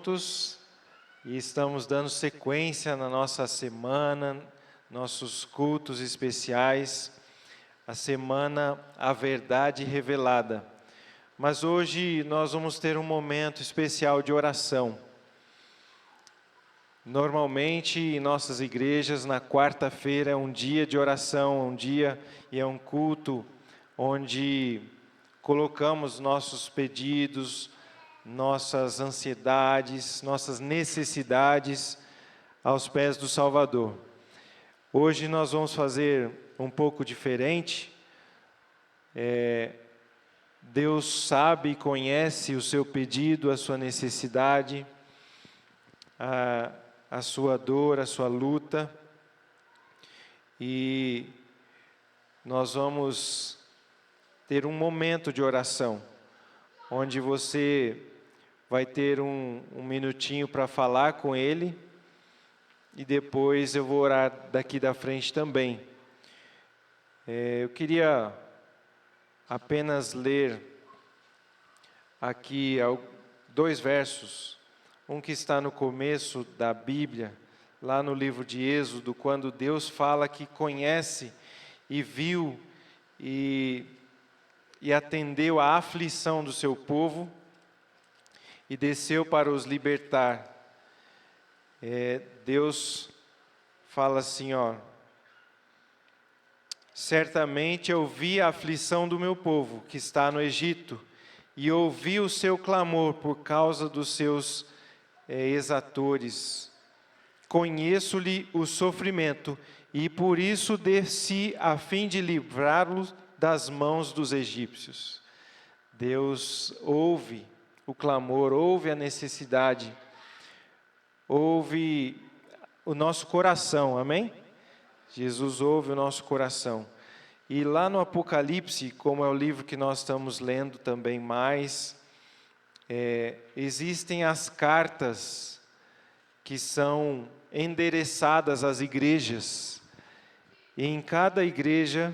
juntos e estamos dando sequência na nossa semana, nossos cultos especiais, a semana A Verdade Revelada. Mas hoje nós vamos ter um momento especial de oração. Normalmente em nossas igrejas, na quarta-feira é um dia de oração, um dia e é um culto onde colocamos nossos pedidos, nossas ansiedades, nossas necessidades aos pés do Salvador. Hoje nós vamos fazer um pouco diferente. Deus sabe e conhece o seu pedido, a sua necessidade, a sua dor, a sua luta. E nós vamos ter um momento de oração, onde você vai ter um minutinho para falar com Ele, e depois eu vou orar daqui da frente também. Eu queria apenas ler aqui 2 versos, um que está no começo da Bíblia, lá no livro de Êxodo, quando Deus fala que conhece e viu e atendeu à aflição do seu povo e desceu para os libertar. Deus fala assim, certamente eu vi a aflição do meu povo que está no Egito e ouvi o seu clamor por causa dos seus exatores. Conheço-lhe o sofrimento e por isso desci a fim de livrá-los das mãos dos egípcios. Deus ouve o clamor, ouve a necessidade, ouve o nosso coração, amém? Jesus ouve o nosso coração. E lá no Apocalipse, como é o livro que nós estamos lendo também mais, existem as cartas que são endereçadas às igrejas. E em cada igreja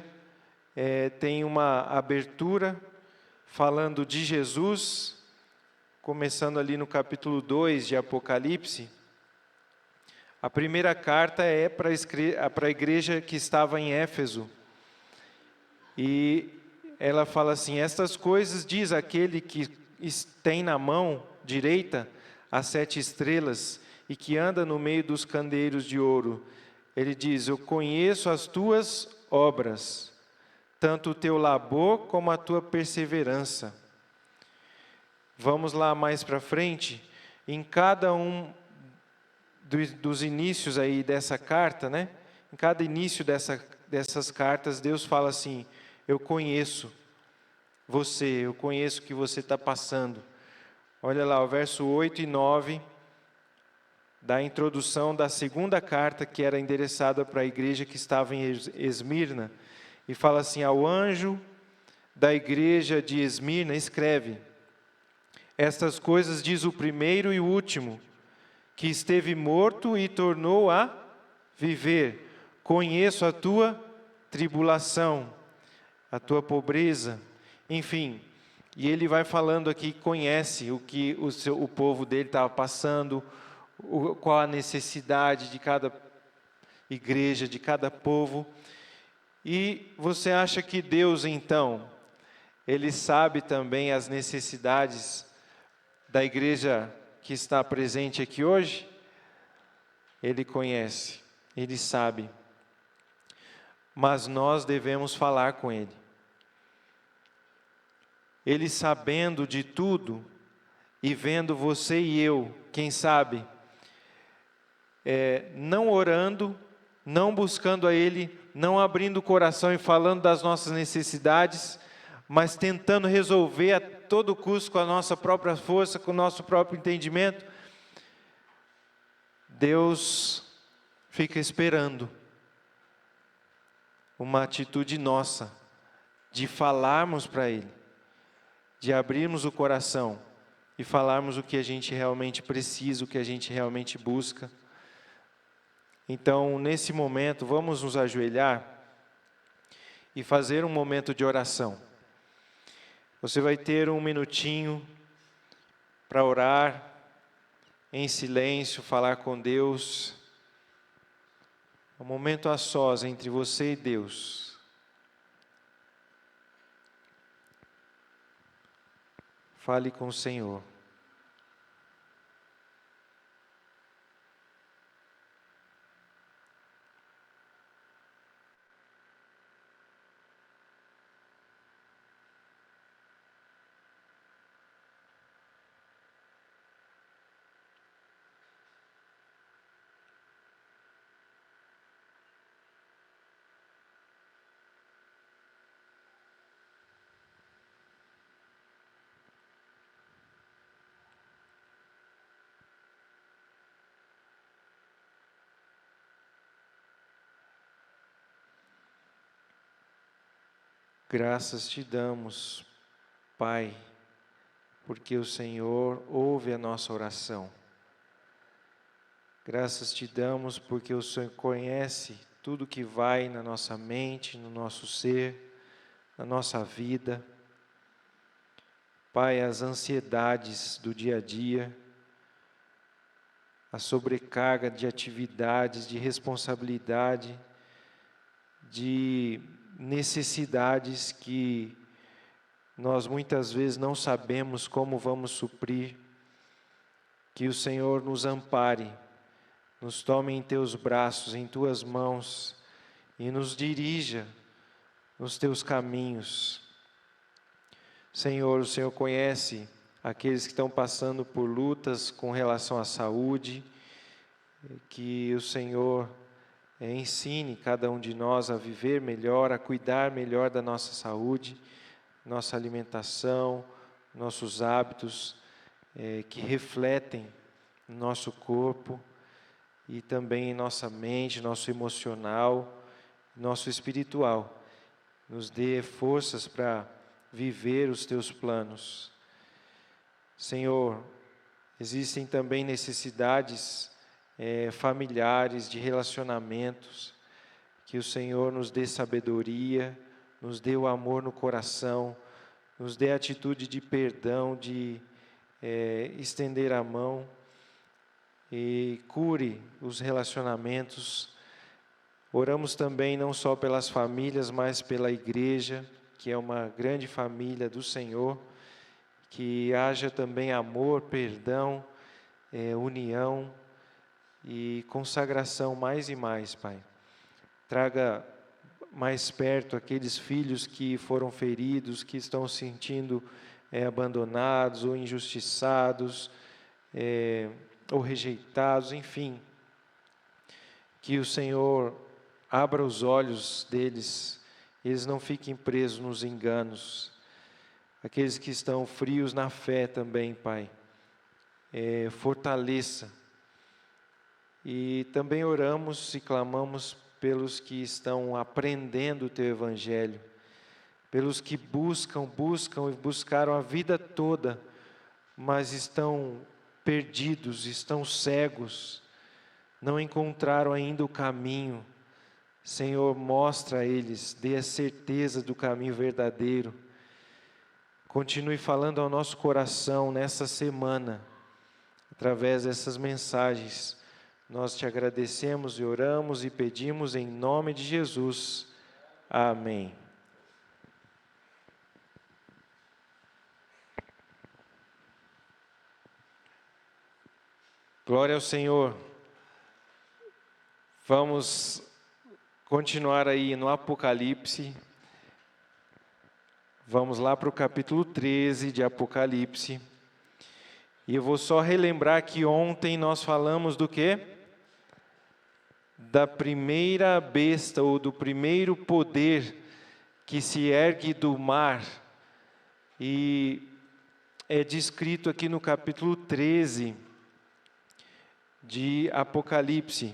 tem uma abertura falando de Jesus, começando ali no capítulo 2 de Apocalipse. A primeira carta é para a igreja que estava em Éfeso. E ela fala assim: estas coisas diz aquele que tem na mão direita as 7 estrelas e que anda no meio dos candeeiros de ouro. Ele diz: eu conheço as tuas obras, tanto o teu labor como a tua perseverança. Vamos lá mais para frente. Em cada um dos inícios aí dessa carta, né? Em cada início dessas cartas, Deus fala assim: eu conheço você, eu conheço o que você está passando. Olha lá, o verso 8 e 9, da introdução da segunda carta, que era endereçada para a igreja que estava em Esmirna, e fala assim: ao anjo da igreja de Esmirna escreve: estas coisas diz o primeiro e o último, que esteve morto e tornou a viver. Conheço a tua tribulação, a tua pobreza, enfim. E ele vai falando aqui, conhece o que o povo dele estava passando, qual a necessidade de cada igreja, de cada povo. E você acha que Deus, então, Ele sabe também as necessidades da igreja que está presente aqui hoje? Ele conhece, Ele sabe. Mas nós devemos falar com Ele. Ele sabendo de tudo e vendo você e eu, quem sabe, não orando, não buscando a Ele, não abrindo o coração e falando das nossas necessidades, mas tentando resolver a todo custo com a nossa própria força, com o nosso próprio entendimento, Deus fica esperando uma atitude nossa, de falarmos para Ele, de abrirmos o coração e falarmos o que a gente realmente precisa, o que a gente realmente busca. Então, nesse momento, vamos nos ajoelhar e fazer um momento de oração. Você vai ter um minutinho para orar em silêncio, falar com Deus. Um momento a sós entre você e Deus. Fale com o Senhor. Graças te damos, Pai, porque o Senhor ouve a nossa oração. Graças te damos porque o Senhor conhece tudo que vai na nossa mente, no nosso ser, na nossa vida. Pai, as ansiedades do dia a dia, a sobrecarga de atividades, de responsabilidade, de necessidades que nós muitas vezes não sabemos como vamos suprir, que o Senhor nos ampare, nos tome em teus braços, em tuas mãos e nos dirija nos teus caminhos. Senhor, o Senhor conhece aqueles que estão passando por lutas com relação à saúde, que o Senhor ensine cada um de nós a viver melhor, a cuidar melhor da nossa saúde, nossa alimentação, nossos hábitos, que refletem no nosso corpo e também em nossa mente, nosso emocional, nosso espiritual. Nos dê forças para viver os teus planos. Senhor, existem também necessidades familiares, de relacionamentos, que o Senhor nos dê sabedoria, nos dê o amor no coração, nos dê a atitude de perdão, de estender a mão e cure os relacionamentos. Oramos também não só pelas famílias, mas pela igreja, que é uma grande família do Senhor, que haja também amor, perdão, união e consagração mais e mais, Pai. Traga mais perto aqueles filhos que foram feridos, que estão se sentindo abandonados ou injustiçados, ou rejeitados, enfim. Que o Senhor abra os olhos deles, eles não fiquem presos nos enganos. Aqueles que estão frios na fé também, Pai, fortaleça. E também oramos e clamamos pelos que estão aprendendo o Teu Evangelho, pelos que buscam e buscaram a vida toda, mas estão perdidos, estão cegos, não encontraram ainda o caminho. Senhor, mostra a eles, dê a certeza do caminho verdadeiro. Continue falando ao nosso coração nessa semana, através dessas mensagens. Nós te agradecemos e oramos e pedimos em nome de Jesus. Amém. Glória ao Senhor. Vamos continuar aí no Apocalipse. Vamos lá para o capítulo 13 de Apocalipse. E eu vou só relembrar que ontem nós falamos do quê? Da primeira besta ou do primeiro poder que se ergue do mar. E é descrito aqui no capítulo 13 de Apocalipse.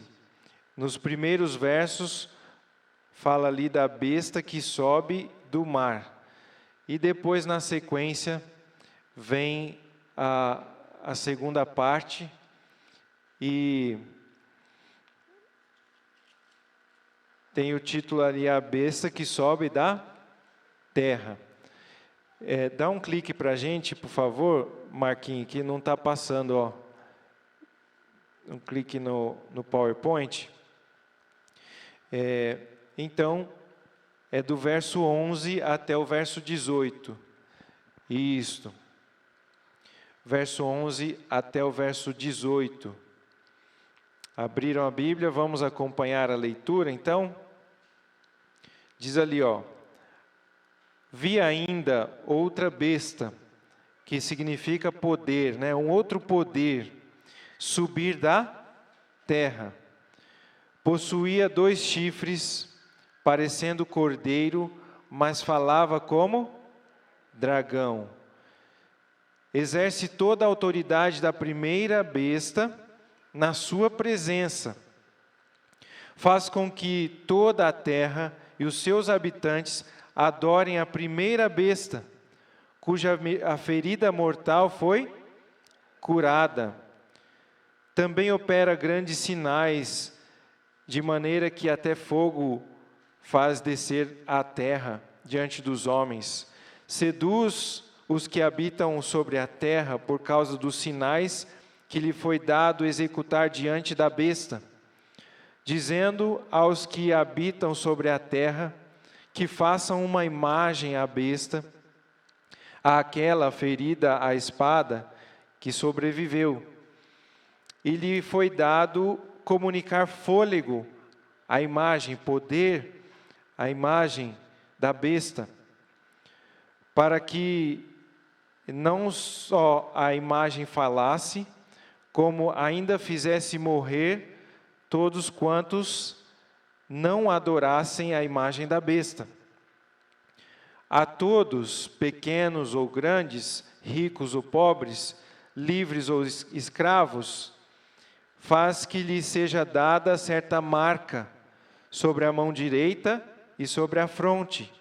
Nos primeiros versos, fala ali da besta que sobe do mar. E depois, na sequência, vem a segunda parte. E tem o título ali, a besta que sobe da terra. Dá um clique para a gente, por favor, Marquinhos, que não está passando, ó. um clique no PowerPoint. Então, é do verso 11 até o verso 18. Isto. Verso 11 até o verso 18. Abriram a Bíblia, vamos acompanhar a leitura, então. Diz ali, ó. Vi ainda outra besta, que significa poder, né? Um outro poder, subir da terra. Possuía 2 chifres, parecendo cordeiro, mas falava como dragão. Exerce toda a autoridade da primeira besta na sua presença. Faz com que toda a terra e os seus habitantes adorem a primeira besta, cuja a ferida mortal foi curada. Também opera grandes sinais, de maneira que até fogo faz descer à terra diante dos homens. Seduz os que habitam sobre a terra por causa dos sinais que lhe foi dado executar diante da besta, dizendo aos que habitam sobre a terra que façam uma imagem à besta, àquela ferida à espada que sobreviveu. E lhe foi dado comunicar fôlego à imagem, poder à imagem da besta, para que não só a imagem falasse, como ainda fizesse morrer todos quantos não adorassem a imagem da besta. A todos, pequenos ou grandes, ricos ou pobres, livres ou escravos, faz que lhe seja dada certa marca sobre a mão direita e sobre a fronte,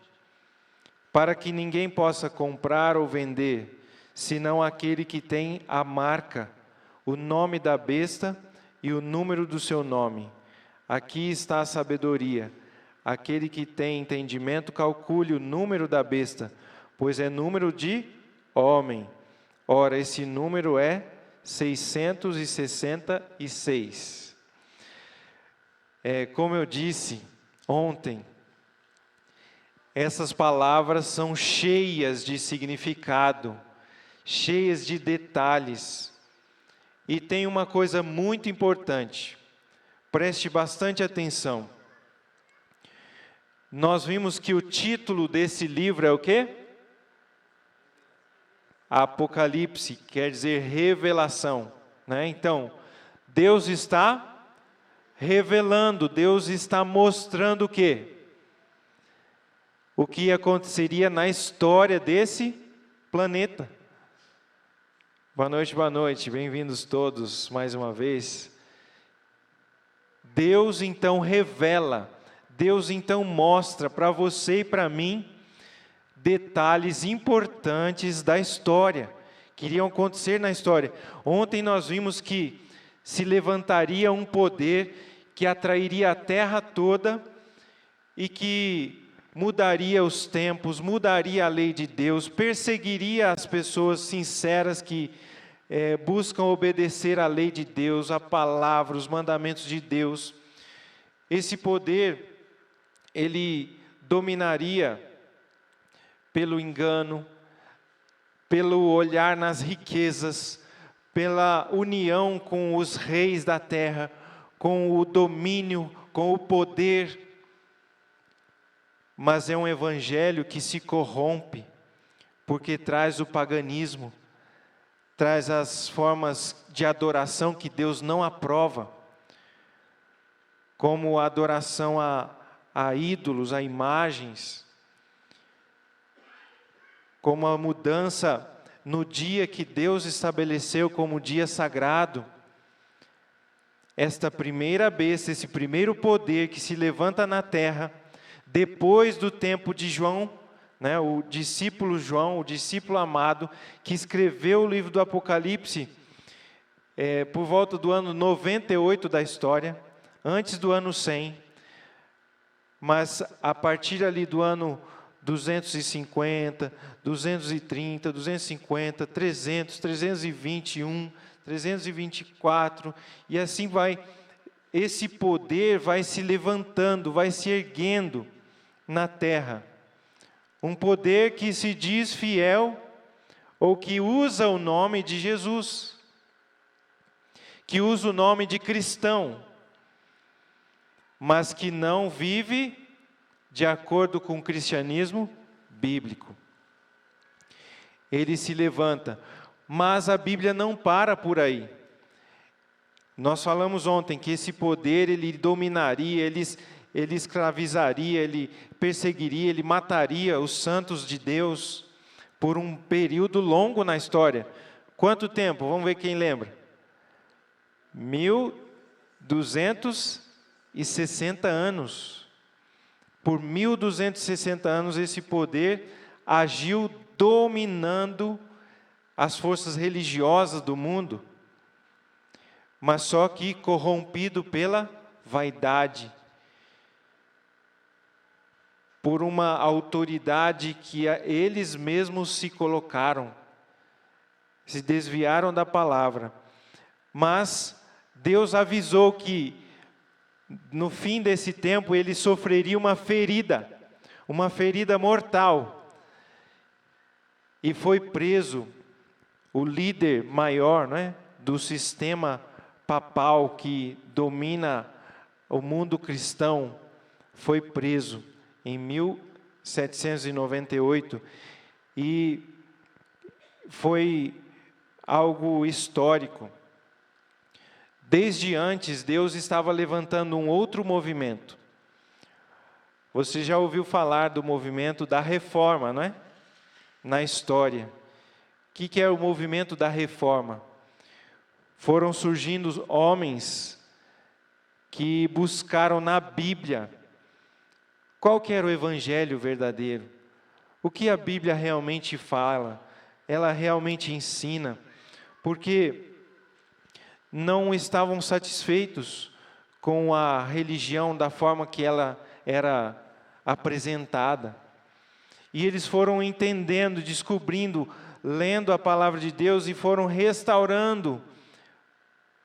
para que ninguém possa comprar ou vender, senão aquele que tem a marca, o nome da besta e o número do seu nome. Aqui está a sabedoria. Aquele que tem entendimento, calcule o número da besta, pois é número de homem. Ora, esse número é 666. Como eu disse ontem, essas palavras são cheias de significado, cheias de detalhes. E tem uma coisa muito importante, preste bastante atenção. Nós vimos que o título desse livro é o quê? Apocalipse, quer dizer revelação, né? Então, Deus está revelando, Deus está mostrando o quê? O que aconteceria na história desse planeta. Boa noite, bem-vindos todos mais uma vez. Deus então revela, Deus então mostra para você e para mim detalhes importantes da história, que iriam acontecer na história. Ontem nós vimos que se levantaria um poder que atrairia a terra toda e que mudaria os tempos, mudaria a lei de Deus, perseguiria as pessoas sinceras que buscam obedecer à lei de Deus, a palavra, os mandamentos de Deus. Esse poder, ele dominaria pelo engano, pelo olhar nas riquezas, pela união com os reis da terra, com o domínio, com o poder. Mas é um evangelho que se corrompe, porque traz o paganismo, traz as formas de adoração que Deus não aprova, como a adoração a ídolos, a imagens, como a mudança no dia que Deus estabeleceu como dia sagrado. Esta primeira besta, esse primeiro poder que se levanta na terra, depois do tempo de João, né, o discípulo João, o discípulo amado, que escreveu o livro do Apocalipse, por volta do ano 98 da história, antes do ano 100, mas a partir ali do ano 250, 230, 250, 300, 321, 324, e assim vai. Esse poder vai se levantando, vai se erguendo na terra. Um poder que se diz fiel, ou que usa o nome de Jesus, que usa o nome de cristão, mas que não vive de acordo com o cristianismo bíblico. Ele se levanta, mas a Bíblia não para por aí. Nós falamos ontem que esse poder, ele dominaria, ele escravizaria, ele perseguiria, ele mataria os santos de Deus por um período longo na história. Quanto tempo? Vamos ver quem lembra. 1260 anos. Por 1260 anos esse poder agiu dominando as forças religiosas do mundo, mas só que corrompido pela vaidade, por uma autoridade que eles mesmos se colocaram, se desviaram da palavra. Mas Deus avisou que no fim desse tempo ele sofreria uma ferida mortal, e foi preso o líder maior, né, do sistema papal que domina o mundo cristão, foi preso em 1798, e foi algo histórico. Desde antes, Deus estava levantando um outro movimento. Você já ouviu falar do movimento da reforma, não é? Na história. O que é o movimento da reforma? Foram surgindo homens que buscaram na Bíblia qual que era o evangelho verdadeiro, o que a Bíblia realmente fala, ela realmente ensina, porque não estavam satisfeitos com a religião da forma que ela era apresentada. E eles foram entendendo, descobrindo, lendo a palavra de Deus, e foram restaurando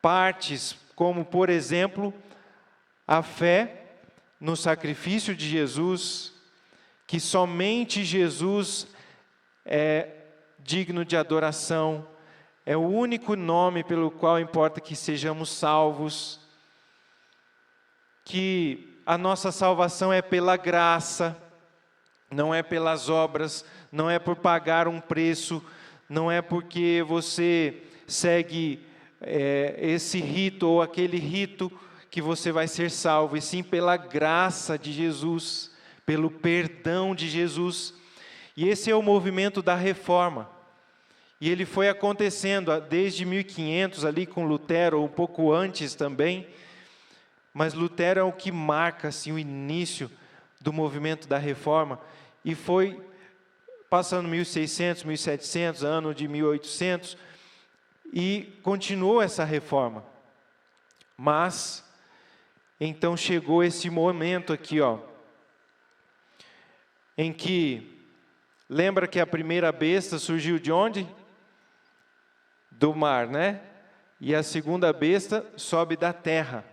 partes, como por exemplo, a fé no sacrifício de Jesus, que somente Jesus é digno de adoração, é o único nome pelo qual importa que sejamos salvos, que a nossa salvação é pela graça, não é pelas obras, não é por pagar um preço, não é porque você segue esse rito ou aquele rito que você vai ser salvo, e sim pela graça de Jesus, pelo perdão de Jesus. E esse é o movimento da reforma. E ele foi acontecendo desde 1500, ali com Lutero, ou um pouco antes também, mas Lutero é o que marca assim, o início do movimento da reforma, e foi passando 1600, 1700, ano de 1800, e continuou essa reforma. Mas então chegou esse momento aqui, em que, lembra que a primeira besta surgiu de onde? Do mar, né? E a segunda besta sobe da terra.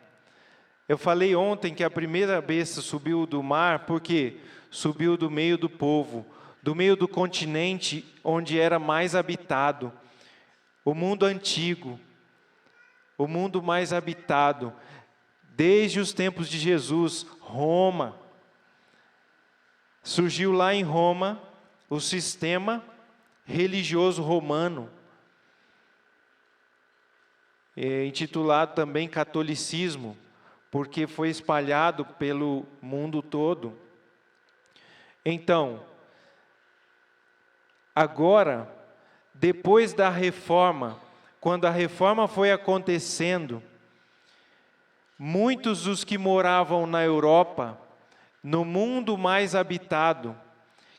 Eu falei ontem que a primeira besta subiu do mar, porque subiu do meio do povo, do meio do continente onde era mais habitado, o mundo antigo, o mundo mais habitado, desde os tempos de Jesus, Roma. Surgiu lá em Roma o sistema religioso romano, intitulado também catolicismo, porque foi espalhado pelo mundo todo. Então, agora, depois da reforma, quando a reforma foi acontecendo, muitos dos que moravam na Europa, no mundo mais habitado,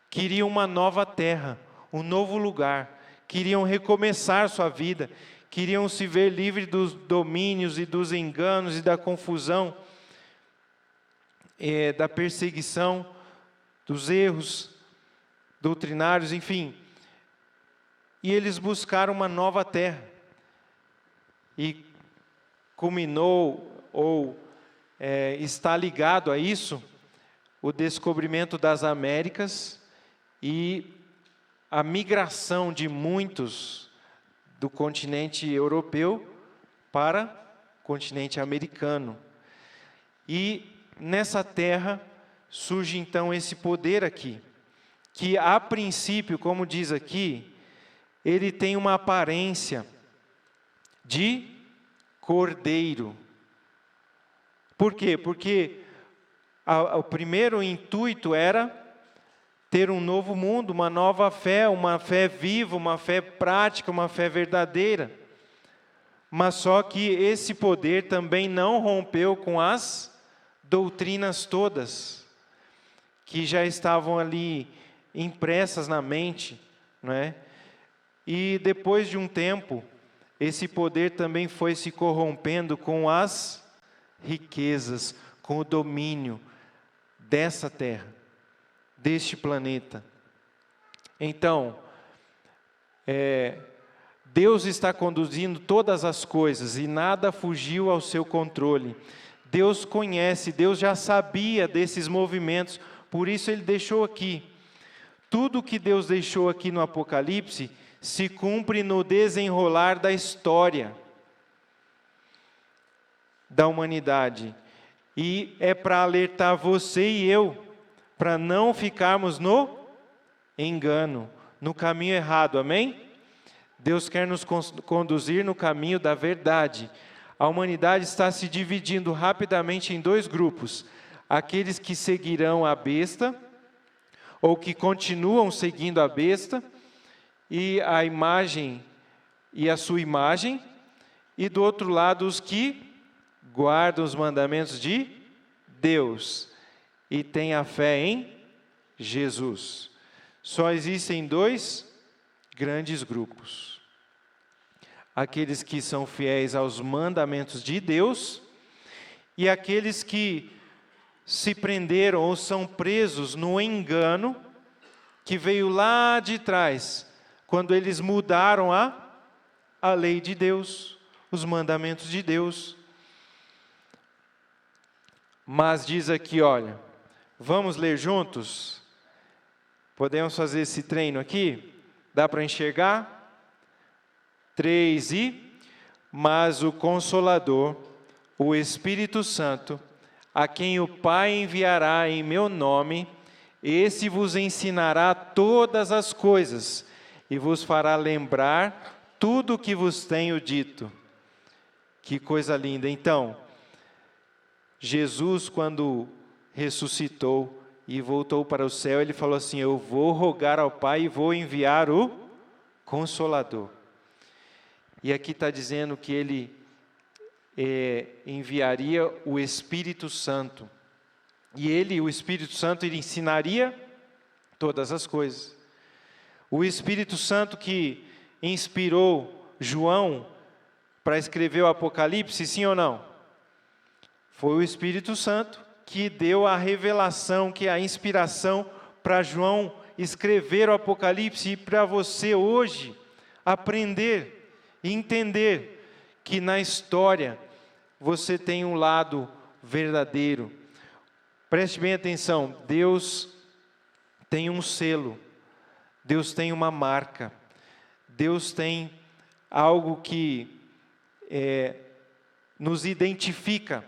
queriam uma nova terra, um novo lugar, queriam recomeçar sua vida, queriam se ver livres dos domínios e dos enganos e da confusão, da perseguição, dos erros doutrinários, enfim. E eles buscaram uma nova terra. e culminou ou está ligado a isso o descobrimento das Américas e a migração de muitos do continente europeu para o continente americano. E nessa terra surge então esse poder aqui, que a princípio, como diz aqui, ele tem uma aparência de cordeiro. Por quê? Porque o primeiro intuito era ter um novo mundo, uma nova fé, uma fé viva, uma fé prática, uma fé verdadeira. Mas só que esse poder também não rompeu com as doutrinas todas, que já estavam ali impressas na mente, não é? E depois de um tempo, esse poder também foi se corrompendo com as riquezas, com o domínio dessa terra, deste planeta. Então, Deus está conduzindo todas as coisas e nada fugiu ao seu controle. Deus conhece, Deus já sabia desses movimentos, por isso Ele deixou aqui. Tudo que Deus deixou aqui no Apocalipse se cumpre no desenrolar da história da humanidade. E é para alertar você e eu, para não ficarmos no engano, no caminho errado, amém? Deus quer nos conduzir no caminho da verdade. A humanidade está se dividindo rapidamente em dois grupos: aqueles que seguirão a besta, ou que continuam seguindo a besta, e a imagem, e a sua imagem, e do outro lado os que guardam os mandamentos de Deus, e têm a fé em Jesus. Só existem dois grandes grupos: aqueles que são fiéis aos mandamentos de Deus, e aqueles que se prenderam ou são presos no engano que veio lá de trás, quando eles mudaram a lei de Deus, os mandamentos de Deus. Mas diz aqui, olha, vamos ler juntos? Podemos fazer esse treino aqui? Dá para enxergar? 3 mas o Consolador, o Espírito Santo, a quem o Pai enviará em meu nome, esse vos ensinará todas as coisas e vos fará lembrar tudo o que vos tenho dito. Que coisa linda! Então, Jesus, quando ressuscitou e voltou para o céu, ele falou assim: eu vou rogar ao Pai e vou enviar o Consolador. E aqui está dizendo que ele enviaria o Espírito Santo. E ele, o Espírito Santo, ele ensinaria todas as coisas. O Espírito Santo que inspirou João para escrever o Apocalipse, sim ou não? Foi o Espírito Santo que deu a revelação, que a inspiração para João escrever o Apocalipse e para você hoje aprender e entender que na história você tem um lado verdadeiro. Preste bem atenção, Deus tem um selo, Deus tem uma marca, Deus tem algo que nos identifica.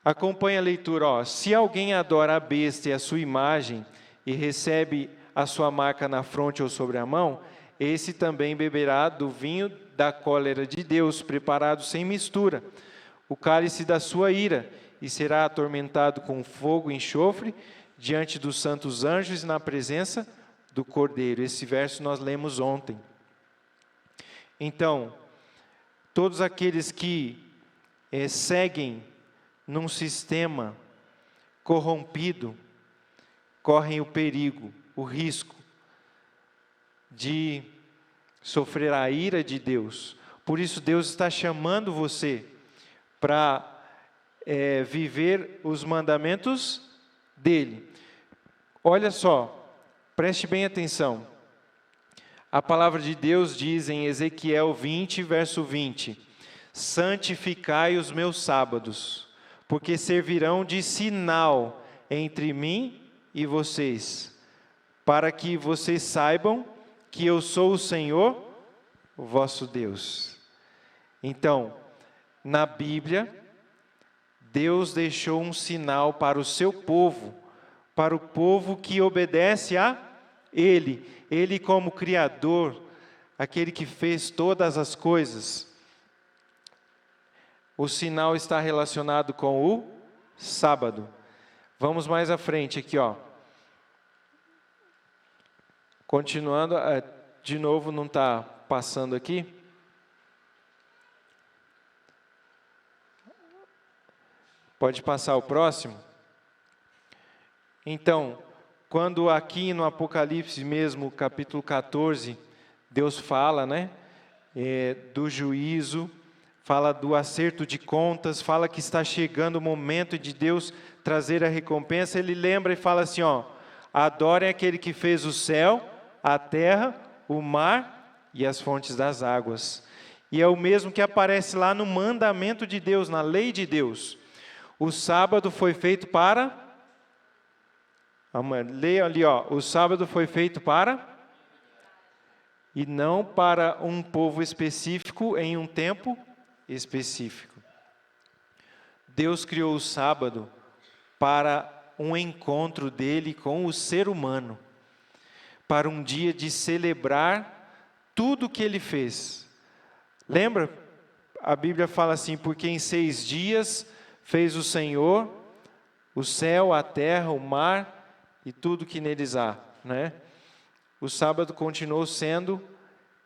Acompanhe a leitura, ó. Se alguém adora a besta e a sua imagem e recebe a sua marca na fronte ou sobre a mão, esse também beberá do vinho da cólera de Deus, preparado sem mistura, o cálice da sua ira, e será atormentado com fogo e enxofre diante dos santos anjos e na presença do Cordeiro. Esse verso nós lemos ontem. Então, todos aqueles que seguem num sistema corrompido correm o perigo, o risco de sofrer a ira de Deus. Por isso Deus está chamando você para viver os mandamentos dele. Olha só, preste bem atenção. A palavra de Deus diz em Ezequiel 20, verso 20: santificai os meus sábados, porque servirão de sinal entre mim e vocês, para que vocês saibam que eu sou o Senhor, o vosso Deus. Então, na Bíblia, Deus deixou um sinal para o seu povo, para o povo que obedece a Ele. Ele como Criador, aquele que fez todas as coisas. O sinal está relacionado com o sábado. Vamos mais à frente aqui, ó. Continuando, de novo não está passando aqui. Pode passar o próximo. Então, quando aqui no Apocalipse mesmo, capítulo 14, Deus fala, né, do juízo, fala do acerto de contas, fala que está chegando o momento de Deus trazer a recompensa, ele lembra e fala assim, ó, adorem aquele que fez o céu, a terra, o mar e as fontes das águas. E é o mesmo que aparece lá no mandamento de Deus, na lei de Deus. O sábado foi feito para... Leia ali, ó, o sábado foi feito para... E não para um povo específico em um tempo específico. Deus criou o sábado para um encontro dele com o ser humano, para um dia de celebrar tudo o que ele fez. Lembra? A Bíblia fala assim, porque em 6 dias fez o Senhor o céu, a terra, o mar e tudo que neles há, né? O sábado continuou sendo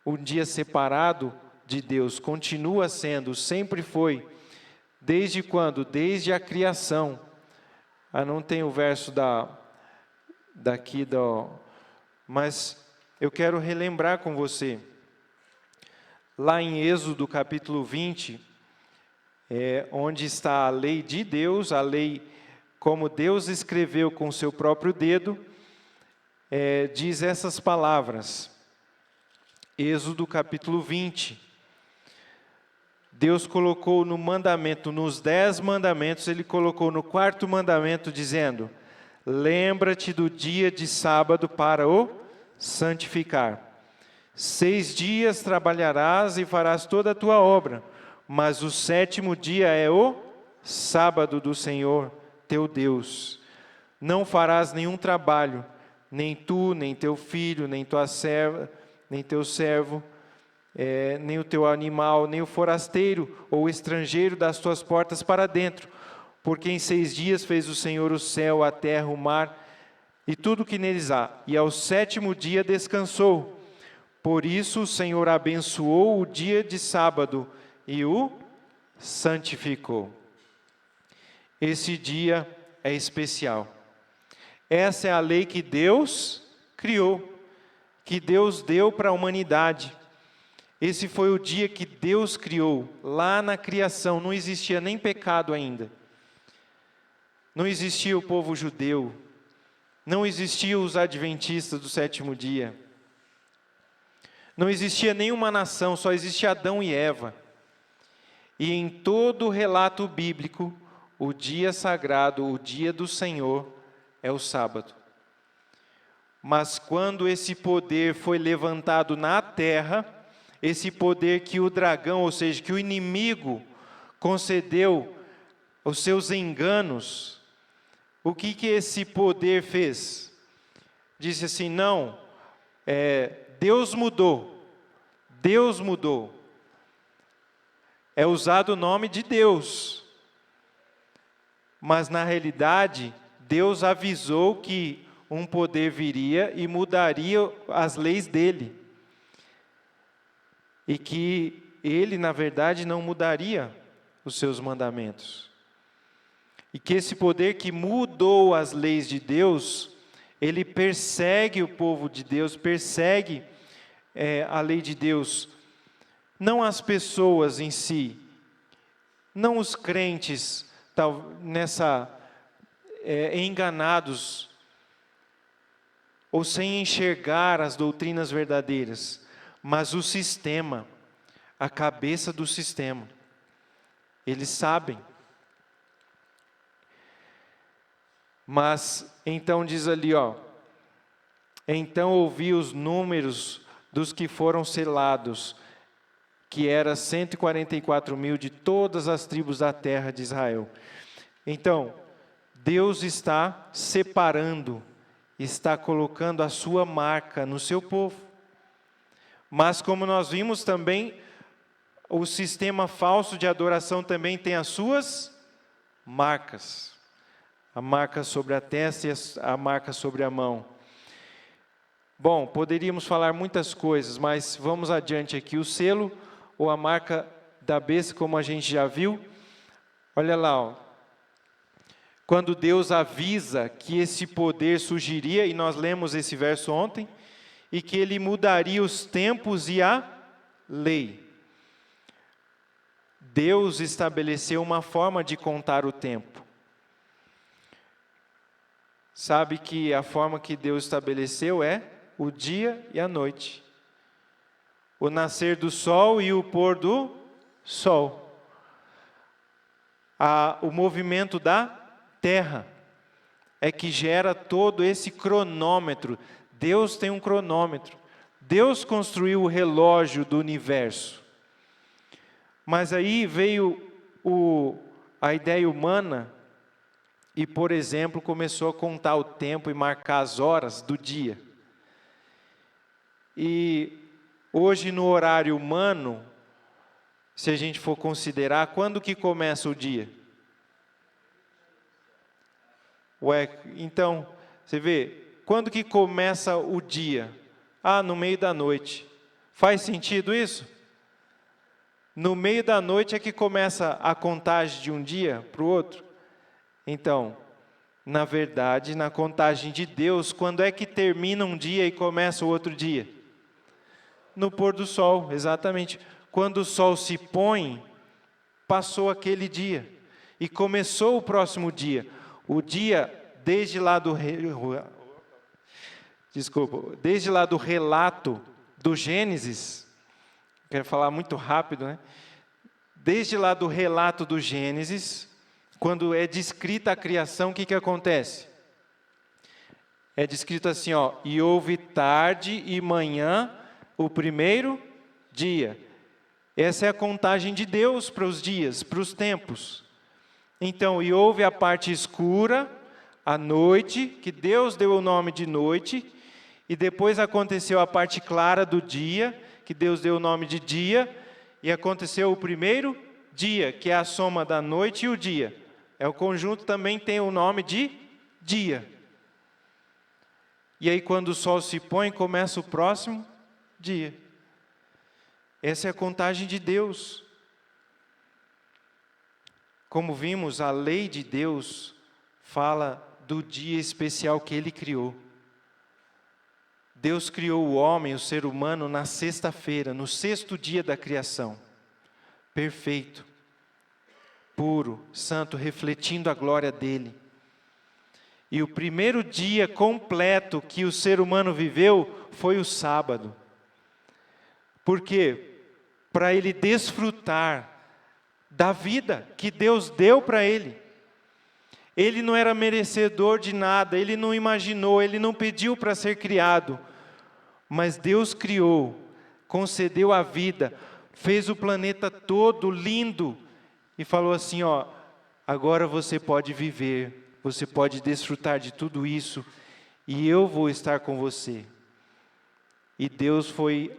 um dia separado de Deus, continua sendo, sempre foi. Desde quando? Desde a criação. Não tem o verso mas eu quero relembrar com você. Lá em Êxodo capítulo 20, onde está a lei de Deus, a lei como Deus escreveu com seu próprio dedo, diz essas palavras. Êxodo capítulo 20. Deus colocou no mandamento, nos 10 mandamentos, Ele colocou no 4º mandamento, dizendo: lembra-te do dia de sábado para o santificar. 6 dias trabalharás e farás toda a tua obra, mas o 7º dia é o sábado do Senhor, teu Deus. Não farás nenhum trabalho, nem tu, nem teu filho, nem tua serva, nem teu servo, nem o teu animal, nem o forasteiro ou estrangeiro das tuas portas para dentro, porque em 6 dias fez o Senhor o céu, a terra, o mar e tudo que neles há, e ao 7º dia descansou. Por isso o Senhor abençoou o dia de sábado e o santificou. Esse dia é especial. Essa é a lei que Deus criou, que Deus deu para a humanidade. Esse foi o dia que Deus criou, lá na criação, não existia nem pecado ainda. Não existia o povo judeu, não existiam os adventistas do 7º dia. Não existia nenhuma nação, só existia Adão e Eva. E em todo o relato bíblico, o dia sagrado, o dia do Senhor, é o sábado. Mas quando esse poder foi levantado na terra, esse poder que o dragão, ou seja, que o inimigo concedeu os seus enganos, o que esse poder fez? Disse assim, não, Deus mudou, Deus mudou. É usado o nome de Deus, mas na realidade, Deus avisou que um poder viria e mudaria as leis dele. E que ele, na verdade, não mudaria os seus mandamentos. E que esse poder que mudou as leis de Deus, ele persegue o povo de Deus, persegue a lei de Deus. Não as pessoas em si, não os crentes enganados, ou sem enxergar as doutrinas verdadeiras, mas o sistema, a cabeça do sistema. Eles sabem. Mas, então diz ali, então ouvi os números dos que foram selados, que era 144 mil de todas as tribos da terra de Israel. Então, Deus está separando, está colocando a sua marca no seu povo. Mas como nós vimos também, o sistema falso de adoração também tem as suas marcas. A marca sobre a testa e a marca sobre a mão. Bom, poderíamos falar muitas coisas, mas vamos adiante aqui. O selo, ou a marca da besta, como a gente já viu. Olha lá, quando Deus avisa que esse poder surgiria, e nós lemos esse verso ontem, e que Ele mudaria os tempos e a lei. Deus estabeleceu uma forma de contar o tempo. Sabe que a forma que Deus estabeleceu é o dia e a noite. O nascer do sol e o pôr do sol. O movimento da terra é que gera todo esse cronômetro. Deus tem um cronômetro. Deus construiu o relógio do universo. Mas aí veio a ideia humana e, por exemplo, começou a contar o tempo e marcar as horas do dia. E hoje, no horário humano, se a gente for considerar, quando que começa o dia? Então, você vê, quando que começa o dia? No meio da noite. Faz sentido isso? No meio da noite é que começa a contagem de um dia para o outro. Então, na verdade, na contagem de Deus, quando é que termina um dia e começa o outro dia? No pôr do sol, exatamente. Quando o sol se põe, passou aquele dia. E começou o próximo dia. O dia, desde lá do relato do Gênesis, quero falar muito rápido, né? Desde lá do relato do Gênesis, quando é descrita a criação, o que acontece? É descrito assim, e houve tarde e manhã, o primeiro dia. Essa é a contagem de Deus para os dias, para os tempos. Então, e houve a parte escura, a noite, que Deus deu o nome de noite, e depois aconteceu a parte clara do dia, que Deus deu o nome de dia, e aconteceu o primeiro dia, que é a soma da noite e o dia. O conjunto também tem o nome de dia. E aí quando o sol se põe, começa o próximo dia. Essa é a contagem de Deus. Como vimos, a lei de Deus fala do dia especial que Ele criou. Deus criou o homem, o ser humano, na sexta-feira, no sexto dia da criação. Perfeito, puro, santo, refletindo a glória dEle. E o primeiro dia completo que o ser humano viveu foi o sábado. Por quê? Para ele desfrutar da vida que Deus deu para ele. Ele não era merecedor de nada, ele não imaginou, ele não pediu para ser criado. Mas Deus criou, concedeu a vida, fez o planeta todo lindo e falou assim, agora você pode viver, você pode desfrutar de tudo isso e eu vou estar com você. E Deus foi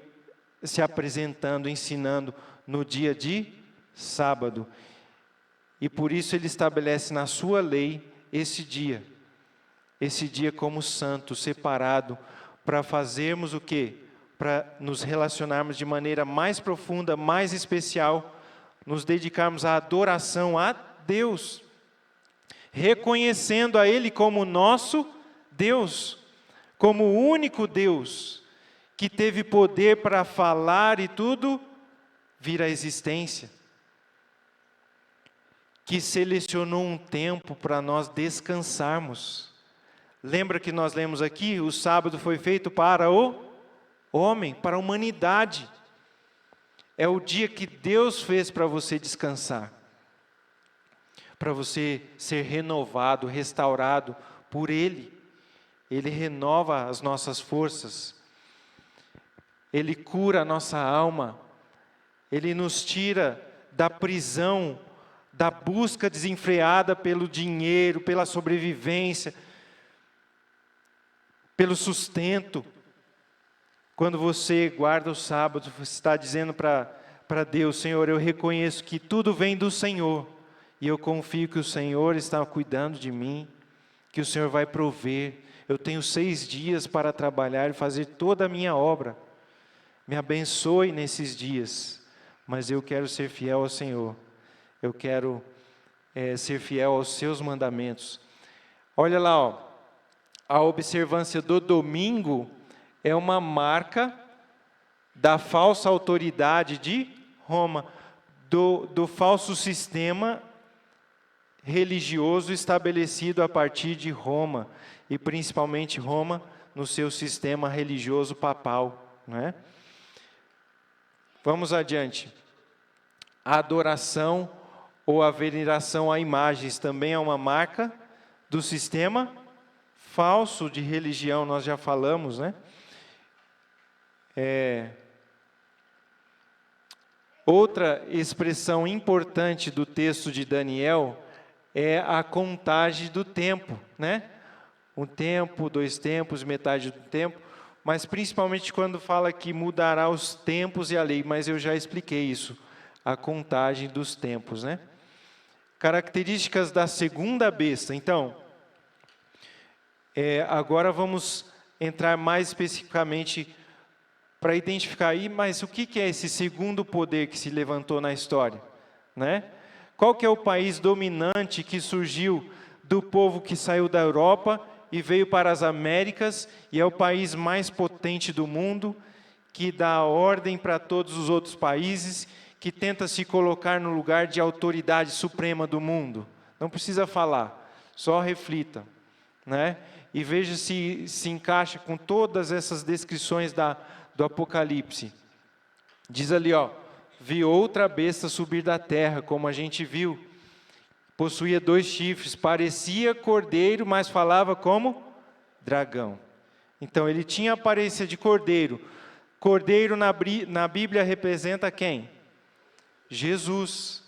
se apresentando, ensinando no dia de sábado. E por isso Ele estabelece na sua lei esse dia como santo, separado, para fazermos o quê? Para nos relacionarmos de maneira mais profunda, mais especial, nos dedicarmos à adoração a Deus, reconhecendo a Ele como nosso Deus, como o único Deus, que teve poder para falar e tudo vir à existência, que selecionou um tempo para nós descansarmos. Lembra que nós lemos aqui? O sábado foi feito para o homem, para a humanidade. É o dia que Deus fez para você descansar, para você ser renovado, restaurado por Ele. Ele renova as nossas forças, Ele cura a nossa alma, Ele nos tira da prisão, da busca desenfreada pelo dinheiro, pela sobrevivência, pelo sustento. Quando você guarda o sábado, você está dizendo para Deus: Senhor, eu reconheço que tudo vem do Senhor, e eu confio que o Senhor está cuidando de mim, que o Senhor vai prover. Eu tenho 6 dias para trabalhar e fazer toda a minha obra. Me abençoe nesses dias, mas eu quero ser fiel ao Senhor. Eu quero ser fiel aos seus mandamentos. Olha lá, ó, a observância do domingo é uma marca da falsa autoridade de Roma, do falso sistema religioso estabelecido a partir de Roma, e principalmente Roma no seu sistema religioso papal, não é? Vamos adiante. A adoração ou a veneração a imagens também é uma marca do sistema falso de religião, nós já falamos, né? Outra expressão importante do texto de Daniel é a contagem do tempo, né? 1 tempo, 2 tempos, metade do tempo, mas principalmente quando fala que mudará os tempos e a lei, mas eu já expliquei isso, a contagem dos tempos, né? Características da segunda besta. Então, agora vamos entrar mais especificamente para identificar aí, mas o que é esse segundo poder que se levantou na história, né? Qual que é o país dominante que surgiu do povo que saiu da Europa e veio para as Américas, e é o país mais potente do mundo, que dá ordem para todos os outros países, que tenta se colocar no lugar de autoridade suprema do mundo? Não precisa falar, só reflita, né? E veja se encaixa com todas essas descrições do Apocalipse. Diz ali, ó: vi outra besta subir da terra, como a gente viu. Possuía 2 chifres, parecia cordeiro, mas falava como dragão. Então, ele tinha aparência de cordeiro. Cordeiro na Bíblia representa quem? Jesus.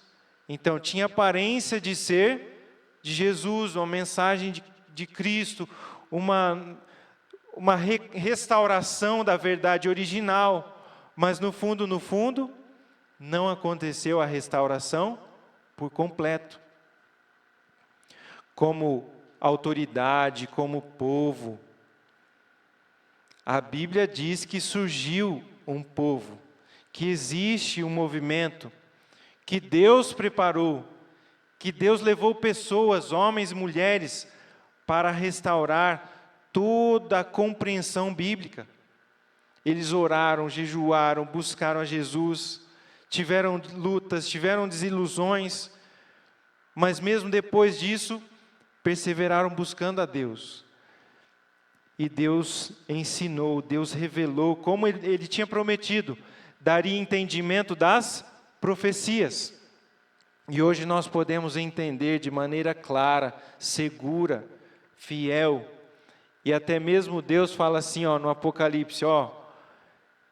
Então, tinha aparência de ser de Jesus, uma mensagem de Cristo, uma restauração da verdade original. Mas no fundo, não aconteceu a restauração por completo. Como autoridade, como povo, a Bíblia diz que surgiu um povo, que existe um movimento, que Deus preparou, que Deus levou pessoas, homens e mulheres, para restaurar toda a compreensão bíblica. Eles oraram, jejuaram, buscaram a Jesus, tiveram lutas, tiveram desilusões, mas mesmo depois disso, perseveraram buscando a Deus. E Deus ensinou, Deus revelou, como Ele tinha prometido, daria entendimento das profecias. E hoje nós podemos entender de maneira clara, segura, fiel. E até mesmo Deus fala assim, ó, no Apocalipse, ó: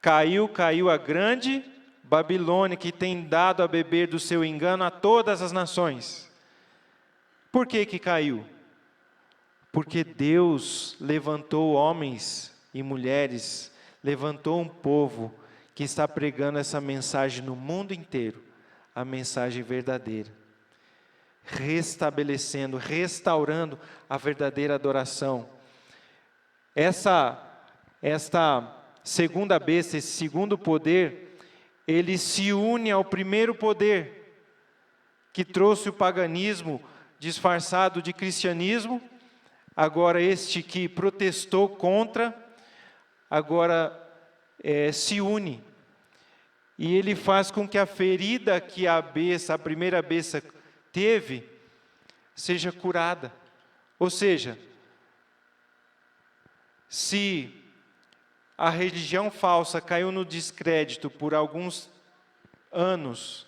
caiu a grande Babilônia, que tem dado a beber do seu engano a todas as nações. Por que caiu? Porque Deus levantou homens e mulheres, levantou um povo que está pregando essa mensagem no mundo inteiro, a mensagem verdadeira, restabelecendo, restaurando a verdadeira adoração. Esta segunda besta, esse segundo poder, ele se une ao primeiro poder, que trouxe o paganismo disfarçado de cristianismo. Agora este que protestou contra, agora se une. E ele faz com que a ferida que a primeira besta teve, seja curada. Ou seja, Se a religião falsa caiu no descrédito por alguns anos,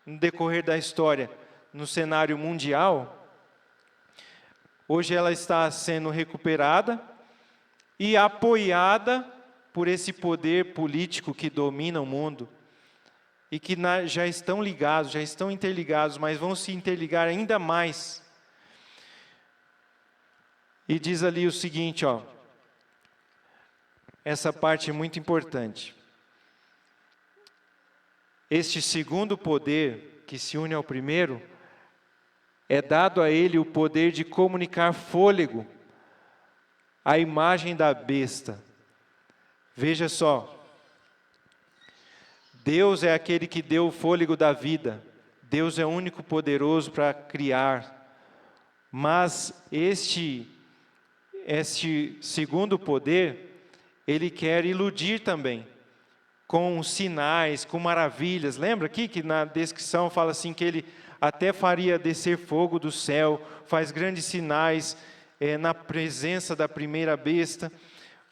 no decorrer da história, no cenário mundial, hoje ela está sendo recuperada e apoiada por esse poder político que domina o mundo, e que já estão ligados, já estão interligados, mas vão se interligar ainda mais. E diz ali o seguinte, ó, essa parte é muito importante. Este segundo poder, que se une ao primeiro, é dado a ele o poder de comunicar fôlego à imagem da besta. Veja só, Deus é aquele que deu o fôlego da vida. Deus é o único poderoso para criar. Mas este segundo poder, ele quer iludir também, com sinais, com maravilhas. Lembra aqui que na descrição fala assim que ele até faria descer fogo do céu, faz grandes sinais na presença da primeira besta.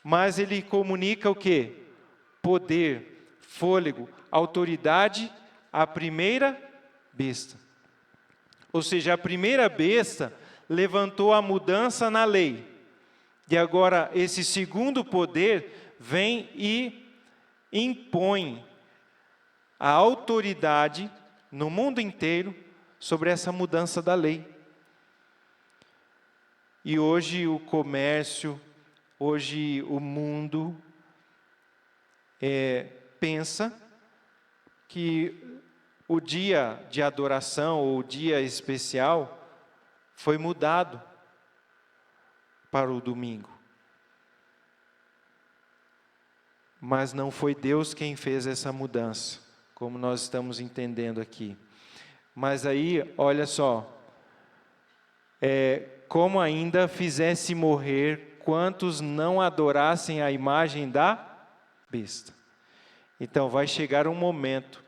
Mas ele comunica o quê? Poder, fôlego, autoridade à primeira besta. Ou seja, a primeira besta levantou a mudança na lei. E agora esse segundo poder vem e impõe a autoridade no mundo inteiro sobre essa mudança da lei. E hoje o comércio, hoje o mundo pensa que o dia de adoração, ou o dia especial, foi mudado para o domingo. Mas não foi Deus quem fez essa mudança, como nós estamos entendendo aqui. Mas aí, olha só, como ainda fizesse morrer quantos não adorassem a imagem da besta. Então vai chegar um momento.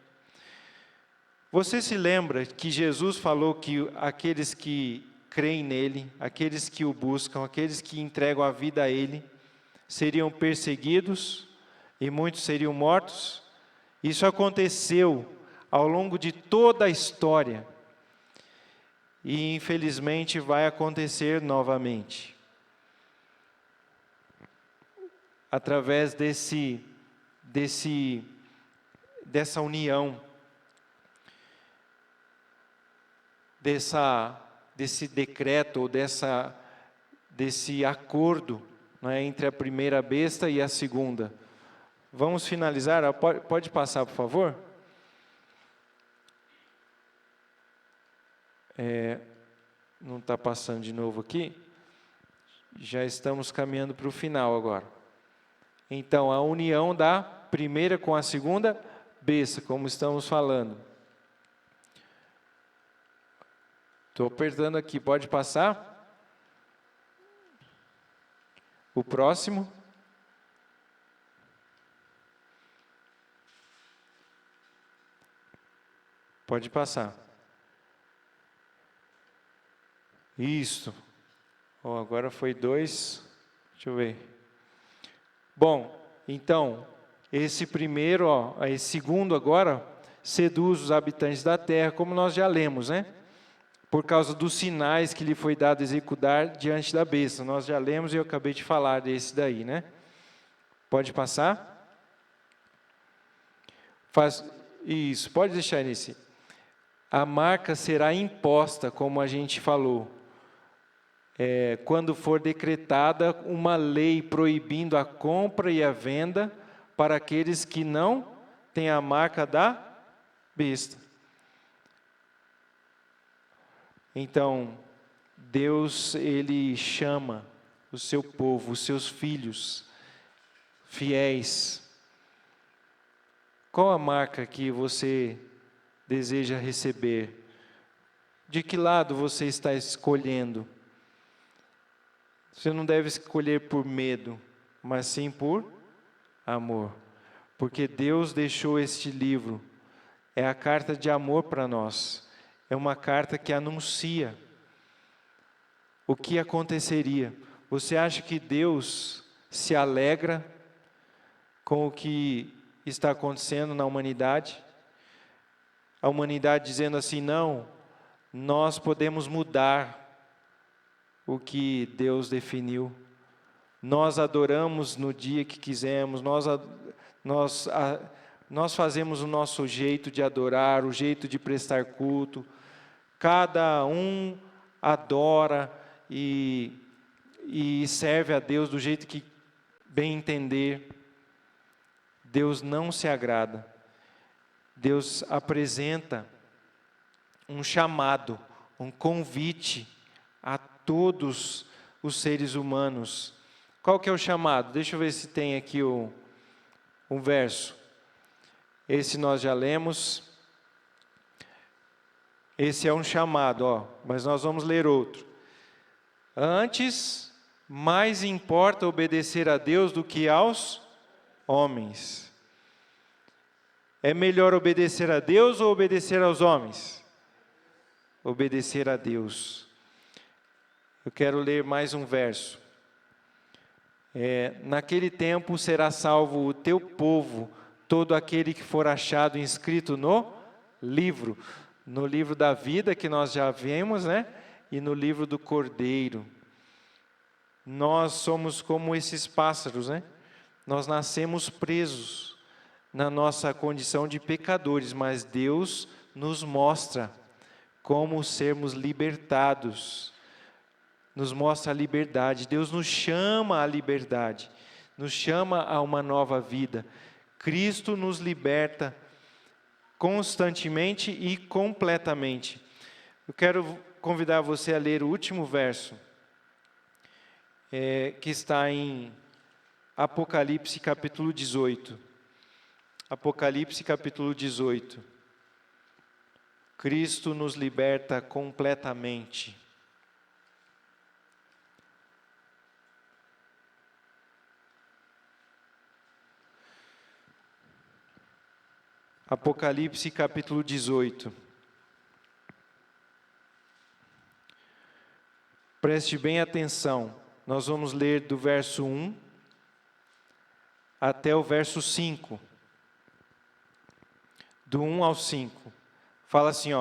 Você se lembra que Jesus falou que aqueles que creem nele, aqueles que o buscam, aqueles que entregam a vida a ele, seriam perseguidos e muitos seriam mortos? Isso aconteceu ao longo de toda a história. E infelizmente vai acontecer novamente. Através dessa união, desse decreto, ou desse acordo, né, entre a primeira besta e a segunda. Vamos finalizar? Pode passar, por favor? Não está passando de novo aqui. Já estamos caminhando para o final agora. Então, a união da primeira com a segunda besta, como estamos falando. Estou apertando aqui, pode passar? O próximo. Pode passar. Isso. Agora foi 2. Deixa eu ver. Bom, então, esse primeiro, esse segundo agora, seduz os habitantes da terra, como nós já lemos, né? Por causa dos sinais que lhe foi dado executar diante da besta. Nós já lemos e eu acabei de falar desse daí, né? Pode passar? Isso, pode deixar nesse. A marca será imposta, como a gente falou, quando for decretada uma lei proibindo a compra e a venda para aqueles que não têm a marca da besta. Então, Deus, Ele chama o seu povo, os seus filhos fiéis. Qual a marca que você deseja receber? De que lado você está escolhendo? Você não deve escolher por medo, mas sim por amor. Porque Deus deixou este livro. É a carta de amor para nós. É uma carta que anuncia o que aconteceria. Você acha que Deus se alegra com o que está acontecendo na humanidade. A humanidade dizendo assim: não, nós podemos mudar o que Deus definiu. Nós adoramos no dia que quisermos, nós fazemos o nosso jeito de adorar, o jeito de prestar culto. Cada um adora e serve a Deus do jeito que bem entender. Deus não se agrada. Deus apresenta um chamado, um convite a todos os seres humanos. Qual que é o chamado? Deixa eu ver se tem aqui um verso. Esse nós já lemos. Esse é um chamado, mas nós vamos ler outro. Antes, mais importa obedecer a Deus do que aos homens. É melhor obedecer a Deus ou obedecer aos homens? Obedecer a Deus. Eu quero ler mais um verso. Naquele tempo será salvo o teu povo, todo aquele que for achado inscrito no livro da vida, que nós já vimos, né? E no livro do Cordeiro. Nós somos como esses pássaros, né? Nós nascemos presos na nossa condição de pecadores, mas Deus nos mostra como sermos libertados. Nos mostra a liberdade. Deus nos chama à liberdade, nos chama a uma nova vida. Cristo nos liberta constantemente e completamente. Eu quero convidar você a ler o último verso, que está em Apocalipse capítulo 18. Apocalipse capítulo 18. Cristo nos liberta completamente. Apocalipse capítulo 18. Preste bem atenção. Nós vamos ler do verso 1 até o verso 5. Do 1 ao 5. Fala assim,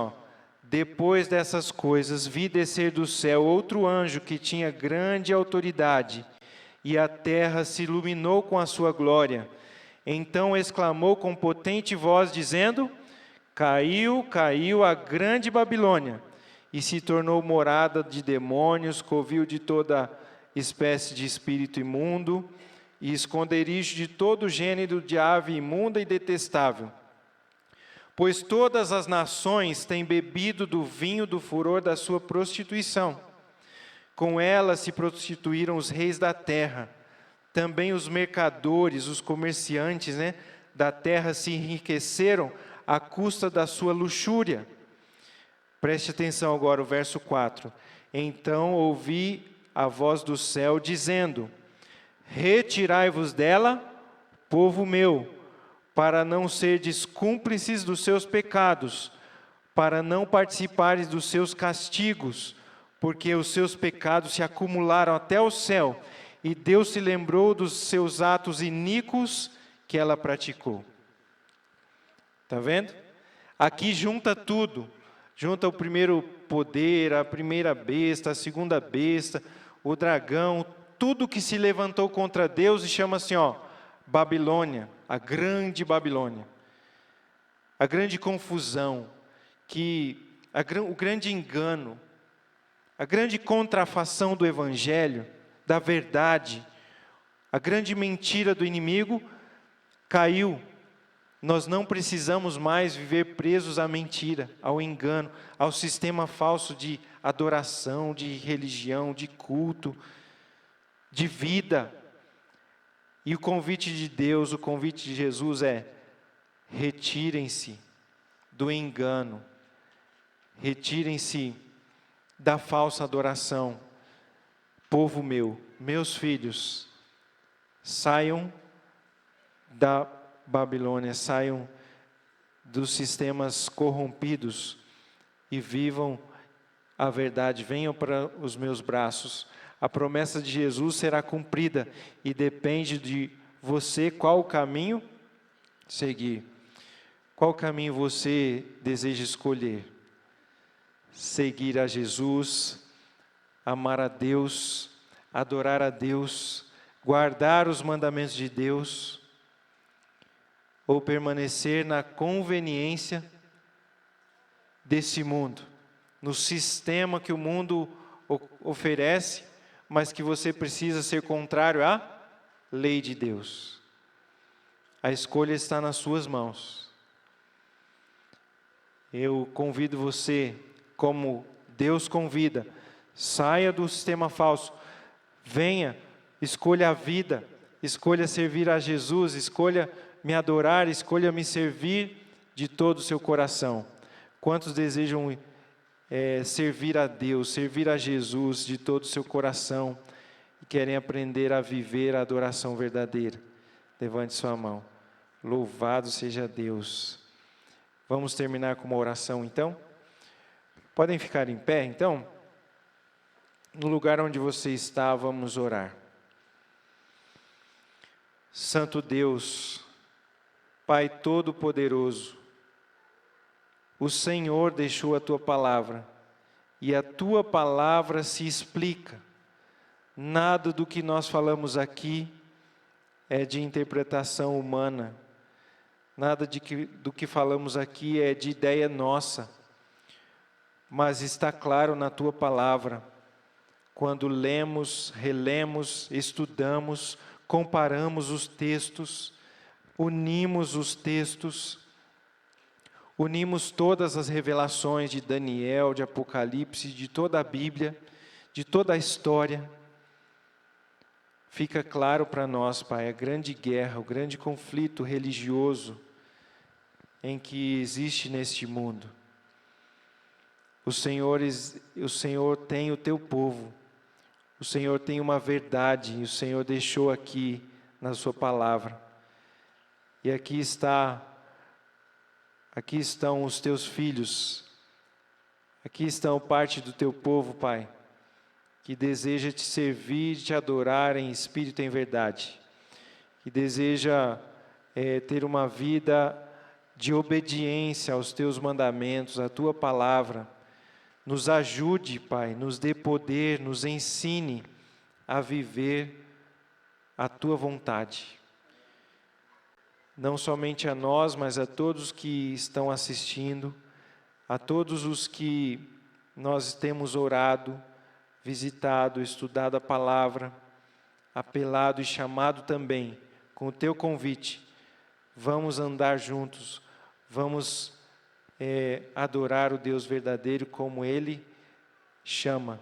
depois dessas coisas, vi descer do céu outro anjo que tinha grande autoridade, e a terra se iluminou com a sua glória. Então exclamou com potente voz, dizendo: caiu, caiu a grande Babilônia, e se tornou morada de demônios, covil de toda espécie de espírito imundo, e esconderijo de todo gênero de ave imunda e detestável. Pois todas as nações têm bebido do vinho do furor da sua prostituição. Com ela se prostituíram os reis da terra. Também os mercadores, os comerciantes, da terra se enriqueceram à custa da sua luxúria. Preste atenção agora, o verso 4. Então ouvi a voz do céu dizendo: retirai-vos dela, povo meu, para não serdes cúmplices dos seus pecados, para não participares dos seus castigos, porque os seus pecados se acumularam até o céu, e Deus se lembrou dos seus atos iníquos que ela praticou. Está vendo? Aqui junta tudo. Junta o primeiro poder, a primeira besta, a segunda besta, o dragão, tudo que se levantou contra Deus e chama assim, Babilônia, a grande Babilônia. A grande confusão, o grande engano, a grande contrafação do Evangelho, da verdade, a grande mentira do inimigo caiu. Nós não precisamos mais viver presos à mentira, ao engano, ao sistema falso de adoração, de religião, de culto, de vida. E o convite de Deus, o convite de Jesus é: retirem-se do engano, retirem-se da falsa adoração. Povo meu, meus filhos, saiam da Babilônia, saiam dos sistemas corrompidos e vivam a verdade. Venham para os meus braços. A promessa de Jesus será cumprida e depende de você qual caminho seguir. Qual caminho você deseja escolher? Seguir a Jesus, amar a Deus, adorar a Deus, guardar os mandamentos de Deus, ou permanecer na conveniência desse mundo, no sistema que o mundo oferece, mas que você precisa ser contrário à lei de Deus. A escolha está nas suas mãos. Eu convido você, como Deus convida, saia do sistema falso, venha, escolha a vida, escolha servir a Jesus, escolha me adorar, escolha me servir de todo o seu coração. Quantos desejam servir a Deus, servir a Jesus de todo o seu coração e querem aprender a viver a adoração verdadeira? Levante sua mão. Louvado seja Deus. Vamos terminar com uma oração, então? Podem ficar em pé, então? No lugar onde você está, vamos orar. Santo Deus, Pai Todo-Poderoso, o Senhor deixou a Tua palavra, e a Tua palavra se explica. Nada do que nós falamos aqui é de interpretação humana. Nada do que falamos aqui é de ideia nossa. Mas está claro na Tua palavra. Quando lemos, relemos, estudamos, comparamos os textos, unimos os textos, unimos todas as revelações de Daniel, de Apocalipse, de toda a Bíblia, de toda a história. Fica claro para nós, Pai, a grande guerra, o grande conflito religioso em que existe neste mundo. O Senhor tem o Teu povo, o Senhor tem uma verdade, e o Senhor deixou aqui na Sua palavra. E aqui estão os Teus filhos, aqui estão parte do Teu povo, Pai, que deseja Te servir, Te adorar em espírito e em verdade, que deseja ter uma vida de obediência aos Teus mandamentos, à Tua palavra. Nos ajude, Pai, nos dê poder, nos ensine a viver a Tua vontade. Não somente a nós, mas a todos que estão assistindo, a todos os que nós temos orado, visitado, estudado a palavra, apelado e chamado também, com o Teu convite. Vamos andar juntos, vamos adorar o Deus verdadeiro como Ele chama.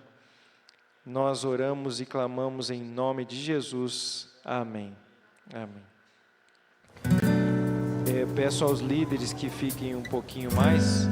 Nós oramos e clamamos em nome de Jesus. Amém. Amém. Peço aos líderes que fiquem um pouquinho mais.